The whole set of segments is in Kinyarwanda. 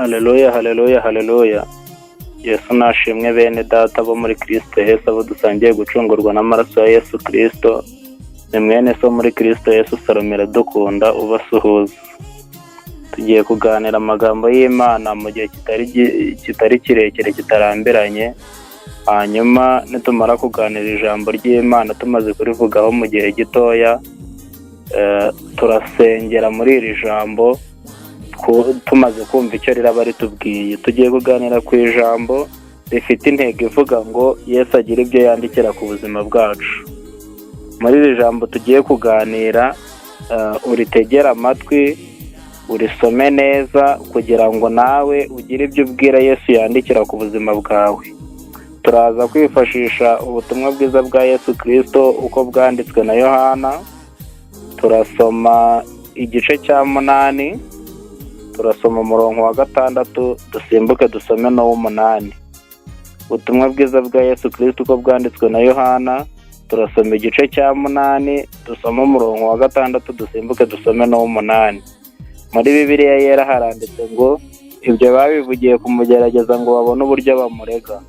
Haleluya, haleluya, haleluya. Yesu nashimwe bene data bo muri Kristo Yesu, abo dusangiye gucungurwa n'amaraso ya Yesu Kristo. Ni mwene so muri Kristo Yesu Salomera dukunda ubasuhuza. Tugiye kuganira amagambo y'Imana mu gihe kitari kirekire kitarambiranye. Hanyuma nitumara kuganira ijambo ry'Imana tumaze kurivugaho mu gihe gitoya, turasengera muri iri jambo tumaze kumva icyo riraba ritubwiye. Tugiye kuganira ku ijambo rifite intego ivuga ngo Yesu agira ibyo yandikira ku buzima bwacu. Muri iri jambo tugiye kuganira, uritegera amatwi, urisome neza kugira ngo nawe ugire ibyo ubwira Yesu yandikira ku buzima bwawe. Turaza kwifashisha ubutumwa bwiza bwa Yesu Kristo uko bwanditswe na Yohana. Turasoma igice cya 8, turasoma umurongo wa 6, dusimbuke dusome no 8. Ubutumwa bwiza bwa Yesu Kristo uko bwanditswe na Yohana, turasoma igice cya 8, dusoma umurongo wa 6, dusimbuke dusome no 8. Muri Bibiliya yera haranditse ngo ibyo babivugiye kumugerageza ngo babone uburyo bamurega,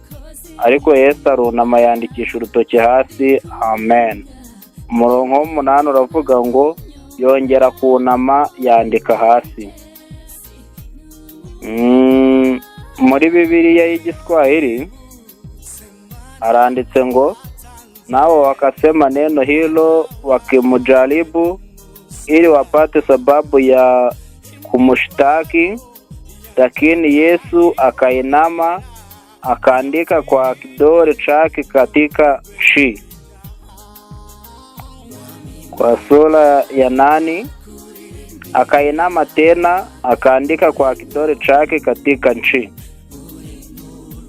ariko Yesu arunama yandikisha urutoki hasi. Amen. Umurongo wa 8 uravuga ngo yongera kunama yandika hasi. Muri Bibiliya y'Igiswahili haranditse ngo nao wakasema neno hilo wakimujaribu ili wapate sababu ya kumshtaki, lakini Yesu akainama akaandika kwa kidole chake katika nchi. Kwa sura ya 8, akainama tena akaandika kwa kidole chake katika nchi.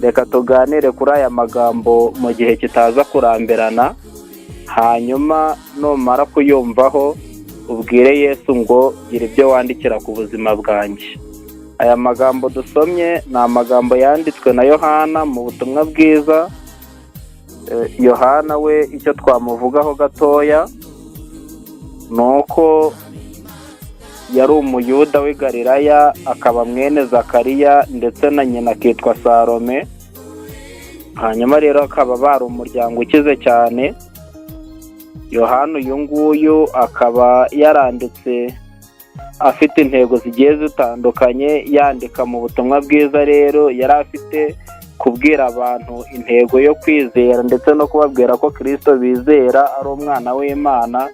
Reka tuganire kuri aya magambo mu gihe kitaza kurambirana, hanyuma numara kuyumvaho ubwire Yesu ngo gira ibyo wandikira ku buzima bwanjye. Aya magambo dusomye ni amagambo yanditswe na Yohana mu butumwa bwiza. Yohana we icyo twamuvugaho gatoya nuko yari umuyuda w'i Galilaya, akaba mwene Zakariya ndetse na nyina akitwa Salome. Hanyuma rero akaba bari umuryango ukize cyane. Yohana uyu nguyu akaba yaranditse afite intego zigiye zitandukanye. Yandika mu butumwa bwiza rero yari afite kubwira abantu intego yo kwizera ndetse no kubabwira ko Kristo bizera ari umwana w'Imana.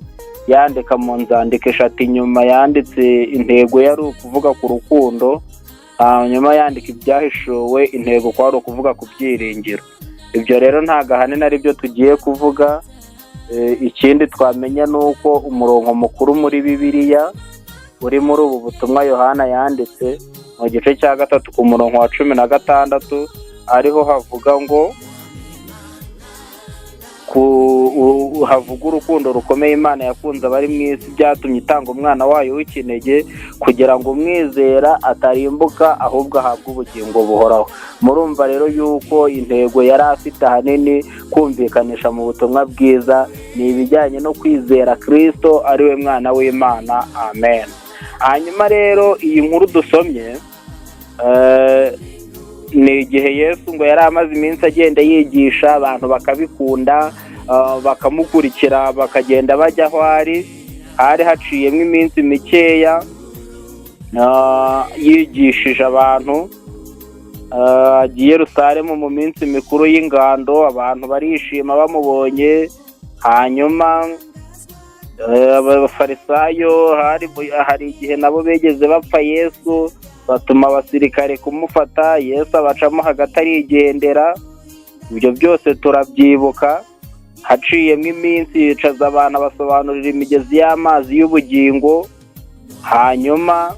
Yandika mu nzandiko 3, inyuma yanditse intego yari ukuvuga ku rukundo, hanyuma yandika ibyahishuwe, intego kwari ukuvuga ku byiringiro. Ibyo rero nta gahanini ari byo tugiye kuvuga. Ikindi twamenya nuko umurongo mukuru muri Bibiliya uri muri ubu butumwa Yohana yanditse mu gice cya 3 ku murongo wa 16 ariho havuga ngo havuga urukundo rukomeye Imana yakunze abari mu isi byatumye itanga umwana wayo w'ikinege kugira ngo umwizera atarimbuka ahubwo ahabwe ubugingo buhoraho. Murumva rero yuko intego yari afite ahanini kumvikanisha mu butumwa bwiza ni ibijyanye no kwizera Kristo ari we mwana w'Imana. Amen. Hanyuma rero iyi nkuru dusomye ni igihe Yesu ngo yari amaze iminsi agenda yigisha abantu, bakabikunda bakamukurikira bakagenda bajya aho ari. Hari haciyemo iminsi mikeya yigishije abantu. Agiye Yerusalemu mu minsi mikuru y'ingando, abantu barishima bamubonye. Hanyuma abafarisayo hari igihe nabo begeze bapfa Yesu, batuma abasirikare kumufata. Yesu abacamo hagati arigendera. Ibyo byose turabyibuka. Haciyemo iminsi yicaza abantu basobanurira imigezi y'amazi y'ubugingo. Hanyuma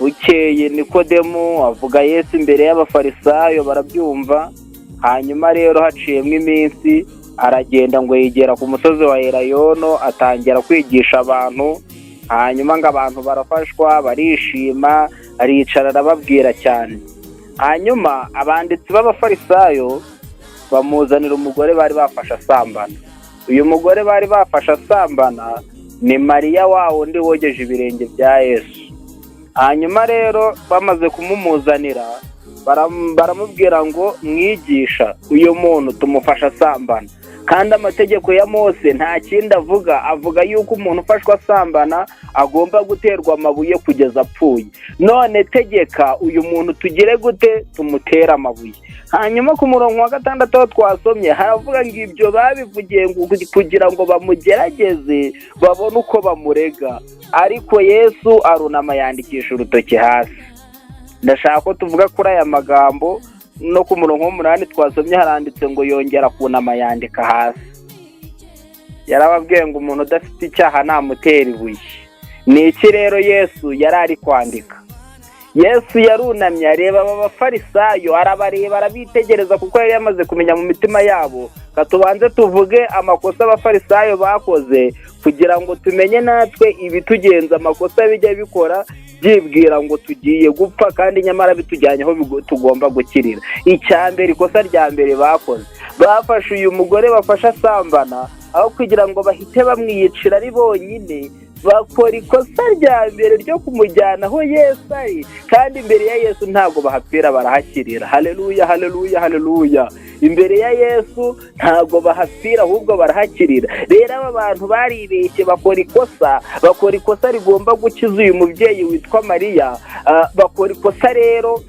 bukeye Nikodemu avuga Yesu imbere y'abafarisayo, barabyumva. Hanyuma rero haciyemo iminsi aragenda ngo yigera ku musozi wa Elayono, atangira kwigisha abantu. Hanyuma ngo abantu barafashwa barishima, aricara arababwira cyane. Hanyuma abanditsi b'abafarisayo bamuzanira umugore bari bafashe asambana. Uyu mugore bari bafashe asambana ni Mariya wa wundi wogeje ibirenge bya Yesu. hanyuma rero bamaze kumumuzanira baramubwira ngo mwigisha, uyu muntu tumufasha asambana, kandi amategeko ya Mose nta kindi avuga yuko umuntu ufashwe asambana agomba guterwa amabuye kugeza apfuye. None tegeka uyu muntu tugire gute? Tumutera amabuye. Hanyuma ku murongo wa 6 aho twasomye haravuga ngo ibyo babivugiye kugira ngo bamugerageze babone uko bamurega, ariko Yesu arunama yandikisha urutoki hasi. Ndashaka ko tuvuga kuri aya magambo. No ku murongo wa 8 twasomye haranditse ngo yongera kunama yandika hasi. Yarababwiye ngo umuntu udafite icyaha namutera ibuye. Ni iki rero Yesu yari ari kwandika? Yesu yarunamye areba abafarisayo, arabareba arabitegereza kuko yari yamaze kumenya mu mitima yabo. Katubanze tuvuge amakosa abafarisayo bakoze kugira ngo tumenye natwe ibitugenza amakosa bijya bikora byibwira ngo tugiye gupfa kandi nyamara bitujyanye aho tugomba gukirira. Icyambere, ikosa rya mbere bakoze, bafashe uyu mugore bafasha asambana, aho kugira ngo bahite bamwiyicira ari bonyine, bakora ikosa rya mbere ryo kumujyana aho Yesu ari, kandi imbere ya Yesu ntabwo bahapfira, barahakirira. Haleluya, haleluya, haleluya. Imbere ya Yesu ntabwo bahapfira, ahubwo barahakirira. Rero aba bantu baribeshye, bakora ikosa rigomba gukiza uyu mubyeyi witwa Mariya. Bakora ikosa rero,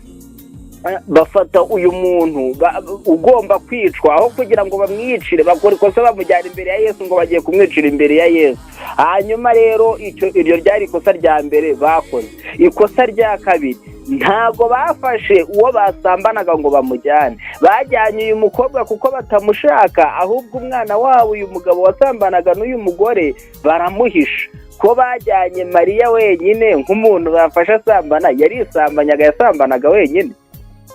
bafata uyu muntu ugomba kwicwa, aho kugira ngo bamwicire bakora ikosa bamujyana imbere ya Yesu ngo bagiye kumwicira imbere ya Yesu. Hanyuma rero iryo ryari ikosa rya mbere bakoze. Ikosa rya kabiri, ntabwo bafashe uwo basambanaga ngo bamujyane, bajyanye uyu mukobwa kuko batamushaka, ahubwo umwana wabo uyu mugabo wasambanaga n'uyu mugore baramuhisha. Ko bajyanye Mariya wenyine nk'umuntu bafashe asambana, yarisambanyaga, yasambanaga wenyine.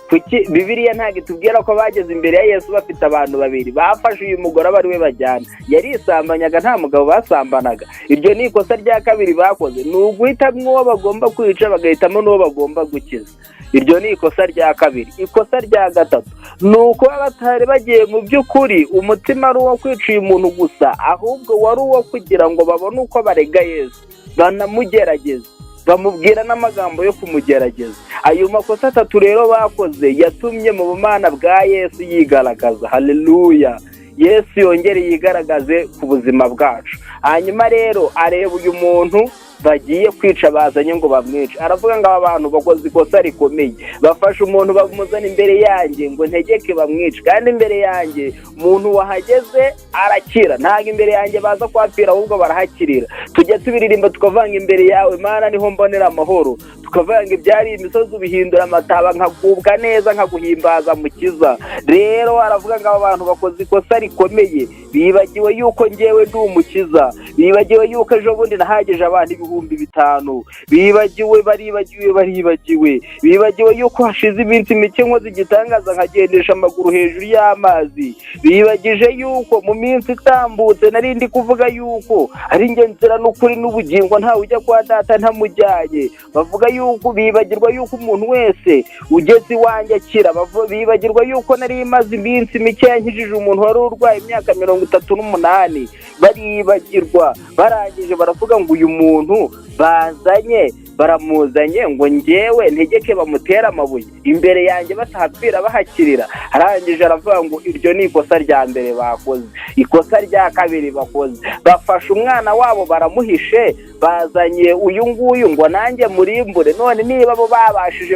Kuki Bibiliya ntabwo itubwira ko bageze imbere ya Yesu bafite abantu babiri? Bafashe uyu mugore bari we bajyana, yarisambanyaga, nta mugabo basambanaga. Iryo ni ikosa rya kabiri bakoze, ni uguhitamo uwo bagomba kwica bagahitamo n'uwo bagomba gukiza. Iryo ni ikosa rya kabiri. Ikosa rya gatatu ni uko batari bagiye mu by'ukuri umutima ari uwo kwica uyu muntu gusa, ahubwo wari uwo kugira ngo babone uko barega Yesu, banamugerageza, bamubwira n'amagambo yo kumugerageza. Ayo makosa atatu rero bakoze yatumye mu bumana bwa Yesu yigaragaza. Haleluya. Yesu yongere yigaragaze ku buzima bwacu. Hanyuma rero areba uyu muntu bagiye kwica bazanye ngo bamwice, aravuga ngo aba bantu bakoze ikosa rikomeye, bafashe umuntu bamuzana imbere yanjye ngo ntegeke bamwice, kandi imbere yanjye umuntu wahageze arakira, ntabwo imbere yanjye baza kwapfira ahubwo barahakirira. Tujya tubiririmba tukavanga imbere yawe Mana niho mbonera amahoro, tukavanga ibyari imisozi ubihindura amataba, nkagubwa neza nkaguhimbaza Mukiza. Rero aravuga ngo aba bantu bakoze ikosa rikomeye, bibagiwe yuko njyewe ndi Umukiza, bibagiwe yuko ejo bundi nahageje abantu 5,000, bibagiwe yuko hashize iminsi mike nkoze igitangaza nkagendesha amaguru hejuru y'amazi, bibagije yuko mu minsi itambutse nari ndi kuvuga yuko ari njye nzira n'ukuri n'ubugingo, ntawe ujya kwa Data ntamujyanye. Bavuga yuko bibagirwa yuko umuntu wese ugeze iwanjye akira, bibagirwa yuko nari imaze iminsi mike yankijije umuntu wari urwaye imyaka 38. Baribagirwa, barangije baravuga ngo uyu muntu baramuzanye ngo njyewe ntegeke bamutera amabuye, imbere yanjye batahapfira bahakirira. Arangije aravuga ngo iryo ni ikosa rya mbere bakoze. Ikosa rya kabiri bakoze, bafashe umwana wabo baramuhishe, bazanye uyu nguyu ngo nanjye murimbure. None niba bo babashije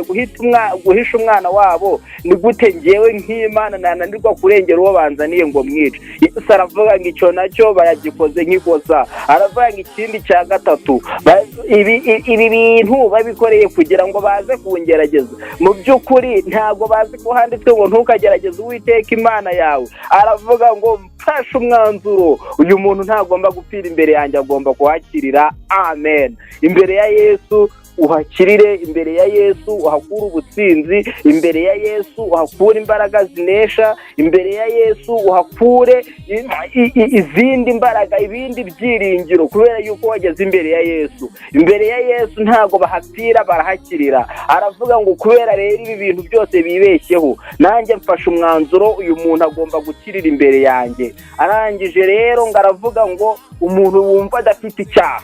guhisha umwana wabo, ni gute njyewe nk'Imana nananirwa kurengera uwo banzaniye ngo mwice? Yesu aravuga ngo icyo nacyo bayagikoze nk'ikosa. Aravuga ngo ikindi cya gatatu, ibi bintu babikoreye kugira ngo baze kungerageza. Mu by'ukuri ntabwo bazi ko handitswe ngo ntukagerageze Uwiteka Imana yawe. Aravuga ngo mfashe umwanzuro, uyu muntu ntagomba gupfira imbere yanjye, agomba kuhakirira. Amen. Imbere ya Yesu uhakirire, imbere ya Yesu uhakura ubutsinzi, imbere ya Yesu uhakura imbaraga zinesha, imbere ya Yesu uhakure izindi mbaraga, ibindi byiringiro, kubera yuko wageze imbere ya Yesu. Imbere ya Yesu ntago bahapfira, barahakirira. Aravuga ngo kubera rero ibi bintu byose bibeshyeho, nanjye mfashe umwanzuro, uyu muntu agomba gukirira imbere yanjye. Arangije rero ngo aravuga ngo umuntu wumva adafite icyaha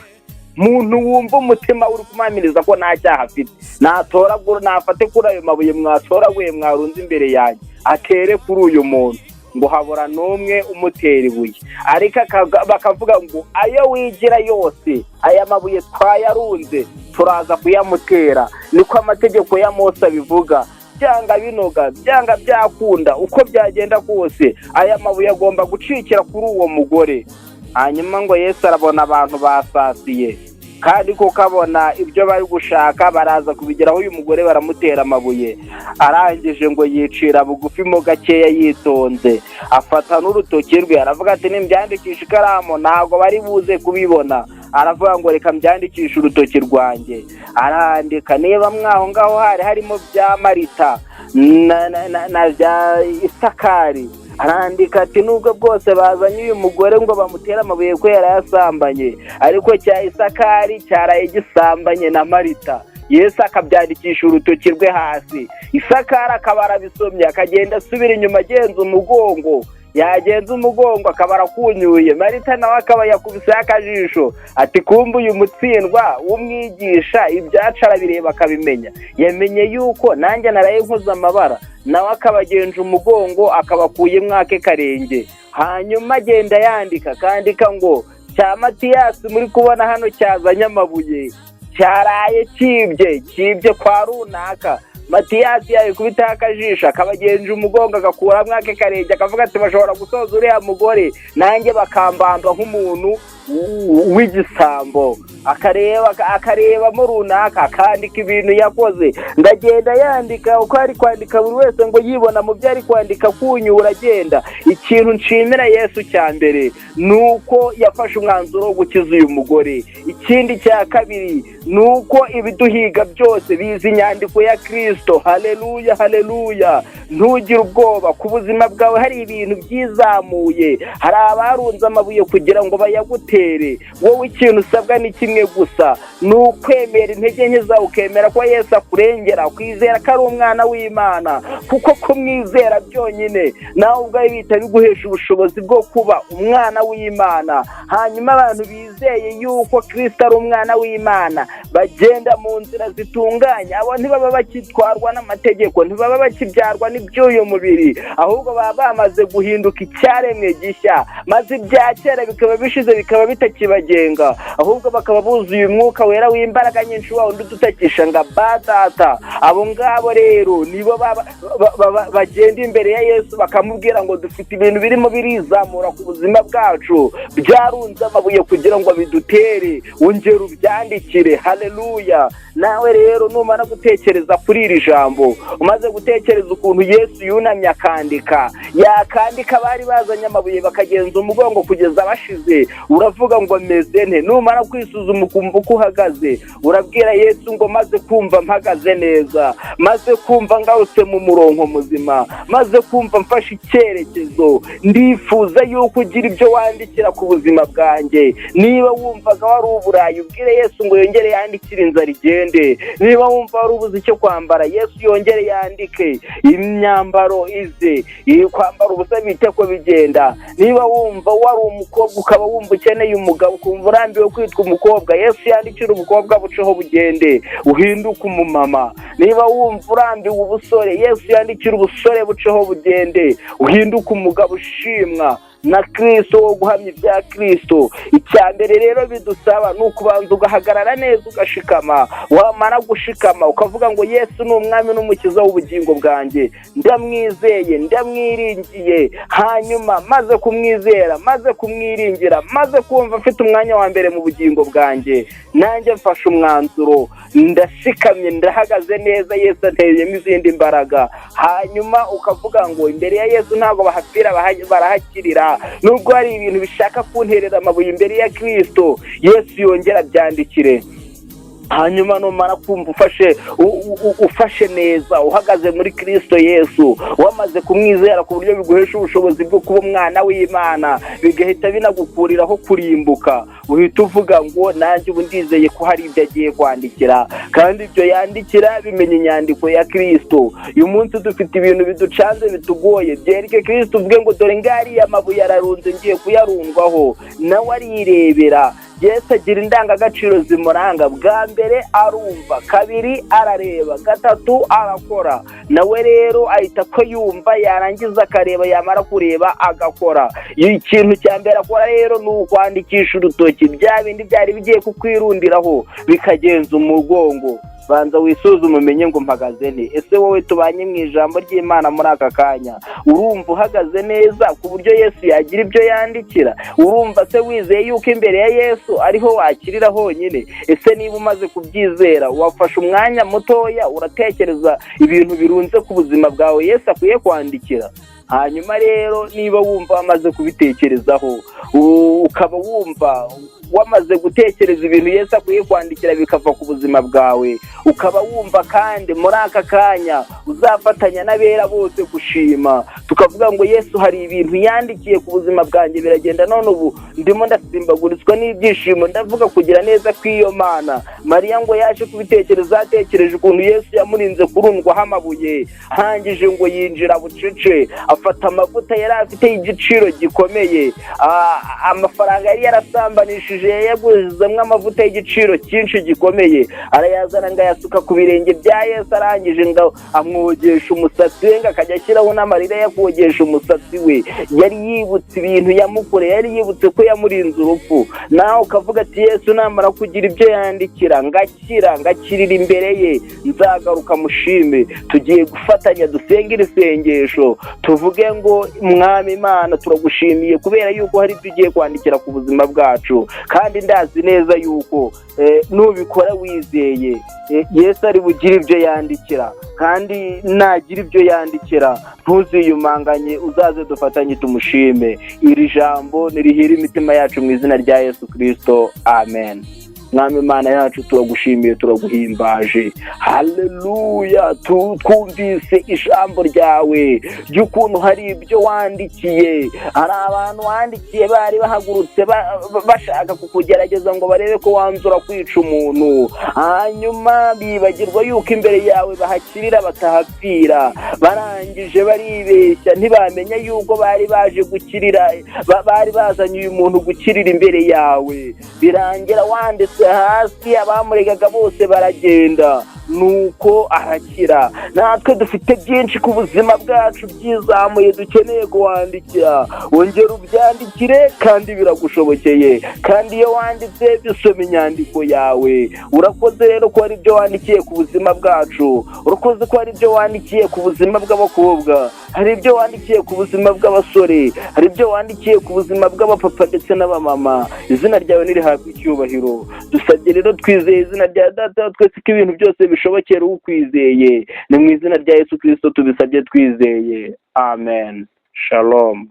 muntu wumva umutima uri kumamiriza ko nta cyaha afite natoragura nafate kuri ayo mabuye mwatoraguye mwarunze imbere yanjye atere kuri uyu muntu ngo habura n'umwe umutera ibuye. Ariko bakavuga ngo ayo wigira yose aya mabuye twayarunze turaza kuyamutera. Niko amategeko ya Mose abivuga. Byanga binoga byanga byakunda uko byagenda kose aya mabuye agomba gucikira kuri uwo mugore. Hanyuma ngo Yesu arabona abantu basasiye kandi ko kabona ibyo bari gushaka baraza kubigeraho uyu mugore baramutera amabuye. Arangije ngo yicira bugufi mo gakeya yitonze afata n'urutoki rwe aravuga ati nimbyandikisha ikaramu ntago bari buze kubibona. Aravuga ngo reka mbyandikisha urutoki rwanjye. Arandika niba mwaho ngaho harimo bya Marita na bya Isakari. Arandika ati nubwo bwose bazanye uyu mugore ngo bamutera amabuye ko yarayasambanye ariko cya Isakari cyaraye gisambanye na Marita. Yesu akabyandikisha urutoki rwe hasi. Isakari akaba arabisomye akagenda asubira inyuma agenza umugongo. Yagenza umugongo akaba arakunyuye. Marita nawe akaba yakubise akajisho ati kumbe uyu mutsindwa w'umwigisha ibyacara bireba akabimenya. Yamenye yuko nanjye naraye nkoza amabara. Nawe akabagenje umugongo akabakuye mwake karenge. Hanyuma agenda yandika kandika ngo cya Matiyasi muri kubona hano cyazanye amabuye cyaraye kibye kwa runaka. Matiyasi yaje kubita akajisho akabagenje umugongo agakura mwake karenge akavuga ati bashobora gusoza uriya mugore nanjye bakambamba nk'umuntu w'igisambo. Akareba mu runaka akandika ibintu yakoze. Ndagenda yandika uko ari kwandika buri wese ngo yibona mu byo ari kwandika kunyura agenda. Ikintu nshimira Yesu cya mbere nuko yafashe umwanzuro wo gukiza uyu mugore. Ikindi cya kabiri nuko ibiduhiga byose bizi inyandiko ya Kristo. Haleluya haleluya. Ntugire ubwoba ku buzima bwawe hari ibintu byizamuye. Hari abarunze amabuye kugira ngo bayagutere. Wowe ikintu usabwa ni kimwe gusa nukwemera intege nke zawe ukemera ko Yesu akurengera kwizera ko ari umwana w'Imana kuko kumwizera byonyine nawe ubwawe bita biguhesha ubushobozi bwo kuba umwana w'Imana. Hanyuma abantu bizeye yuko Kristo ari umwana w'Imana bagenda mu nzira zitunganye. Abo ntibaba bakitwarwa n'amategeko ntibaba bakibyarwa n'ibyuyo mubiri ahubwo baba bamaze guhinduka icyaremwe gishya maze ibya kera bikaba bishize bikaba bitakibagenga ahubwo bakaba buzuye umwuka wera w'imbaraga nyinshi wawo ndutakisha nga badata. Abo ngabo rero nibo bagenda imbere ya Yesu bakamubwira ngo dufite ibintu birimo birizamura ku buzima bwacu byarunze amabuye kugira ngo bidutere wongera ubyandikire. Haleluya. Nawe rero numara gutekereza kuri iri jambo umaze gutekereza ukuntu Yesu yunamye akandika yakandika bari bazanye amabuye bakagenza umugongo kugeza bashize uravuga ngo meze nte. Numara kwisuzuma ukumva uko uhagaze urabwira Yesu ngo maze kumva mpagaze neza maze kumva ngarutse mu murongo muzima maze kumva mfashe icyerekezo ndifuza yuko ugira ibyo wandikira ku buzima bwanjye. Niba wumvaga wari uburayi ubwire Yesu ngo yongere yandikire inzara igende. Niba wumva wari ubuze icyo kwambara Yesu yongere yandike imyambaro ize kwambara ubusa bite ko bigenda. Niba wumva wari umukobwa ukaba wumva ukeneye umugabo ukumva urambiwe kwitwa umukobwa Yesu yandikira umukobwa buceho bugende uhinduka umumama. Niba wumva urambiwe ubusore Yesu yandikira ubusore buceho bugende uhinduka umugabo ushimwa na Kristo wo guhamya ibya Kristo. Icyambere rero bidusaba nukubanza ugahagarara neza ugashikama. Wamara gushikama ukavuga ngo Yesu ni umwami n'umukiza w'ubugingo bwanjye ndamwizeye ndamwiringiye. Hanyuma maze kumwizera maze kumwiringira maze kumva mfite umwanya wa mbere mu bugingo bwanjye nanjye mfashe umwanzuro ndashikamye ndahagaze neza Yesu ateyemo izindi mbaraga. Hanyuma ukavuga ngo imbere ya Yesu ntago bahapfira barahakirira. Nubwo hari ibintu bishaka kunterera amabuye imbere ya Kristo Yesu yongera byandikire. Hanyuma numara kumva ufashe neza uhagaze muri Kristo Yesu wamaze kumwizera ku buryo biguhesha ubushobozi bwo kuba umwana w'Imana bigahita binagukuriraho kurimbuka. Uhita uvuga ngo nanjye ubu ndizeye ko hari ibyo agiye kwandikira kandi ibyo yandikira bimenye inyandiko ya Kristo. Uyu munsi dufite ibintu biducanze bitugoye byereke Kristo uvuge ngo dore ngari amabuye ararunze ngiye kuyarundwaho nawe arirebera Yesu agira indangagaciro zimuranga. Bwa mbere arumva, kabiri arareba, gatatu arakora. Nawe rero ahita ko yumva, yarangiza akareba, yamara kureba agakora. Ikintu cya mbere akora rero ni ukwandikisha urutoki, bya bindi byari bigiye kukwirundiraho bikagenza umugongo. Banza wisuzume umenye ngo mpagaze nte. Ese wowe tubanye mu ijambo ry'Imana muri aka kanya, urumva uhagaze neza ku buryo Yesu yagira ibyo yandikira? Urumva se wizeye yuko imbere ya Yesu ariho wakirira honyine? Ese niba umaze kubyizera, wafashe umwanya mutoya uratekereza ibintu birunze ku buzima bwawe Yesu akwiye kwandikira? Hanyuma rero niba wumva wamaze kubitekerezaho, ukaba wumva wamaze gutekereza ibintu Yesu akwiye kwandikira bikava ku buzima bwawe, ukaba wumva kandi muri aka kanya uzafatanya n'abera bose gushima, tukavuga ngo Yesu hari ibintu yandikiye ku buzima bwanjye biragenda, none ubu ndimo ndasimbagurizwa n'ibyishimo, ndavuga kugira neza kw'iyo Mana. Mariya ngo yaje kubitekereza, atekereje ukuntu Yesu yamurinze kurundwaho amabuye, hangije ngo yinjira bucece, afata amavuta yari afite igiciro gikomeye, amafaranga yari yarasambanishije yaguzemo amavuta y'igiciro cyinshi gikomeye, arayazana ngo ayasuka ku birenge bya Yesu, arangije ngo amwogesha umusatsi we, ngo akajya ashyiraho n'amarira yo kogesha umusatsi we. Yari yibutse ibintu yamukoreye, yari yibutse ko yamurinze urupfu. Nawe ukavuga ati Yesu namara kugira ibyo yandikira ngakirira imbere ye, nzagaruka mushime. Tugiye gufatanya dusenga iri sengesho, tuvuge ngo Mwami Imana turagushimiye kubera yuko hari ibyo ugiye kwandikira ku buzima bwacu, kandi ndazi neza yuko nubikora wizeye Yesu ari bugire ibyo yandikira, kandi nagira ibyo yandikira ntuziyumanganye, uzaze dufatanye tumushime. Iri jambo nirihira imitima yacu mu izina rya Yesu Kristo, amen. Mwami Imana yacu turagushimiye, turaguhimbaje. Haleluya. Twumvise ijambo ryawe ry'ukuntu hari ibyo wandikiye, hari abantu wandikiye bari bahagurutse bashaka kukugerageza ngo barebe ko wanzura kwica umuntu, hanyuma bibagirwa yuko imbere yawe bahakirira batahapfira, barangije baribeshya, ntibamenya yuko bari baje gukirira, bari bazanye uyu muntu gukirira imbere yawe. Birangira wanditse hasi, abamuregaga bose baragenda, nuko arakira. Natwe dufite byinshi ku buzima bwacu byizamuye dukeneye kuwandikira, wongera ubyandikire kandi biragushobokeye, kandi iyo wanditse bisoma inyandiko yawe. Urakoze rero ko hari ibyo wandikiye ku buzima bwacu, urakoze ko hari ibyo wandikiye ku buzima bw'abakobwa, hari ibyo wandikiye ku buzima bw'abasore, hari ibyo wandikiye ku buzima bw'abapapa ndetse n'abamama. Izina ryawe nirihabwe icyubahiro. Dusabye rero twizeye izina rya Data twese ko ibintu byose bishobokera ukwizeye, ni mu izina rya Yesu Kristo tubisabye twizeye, amen. Shalom.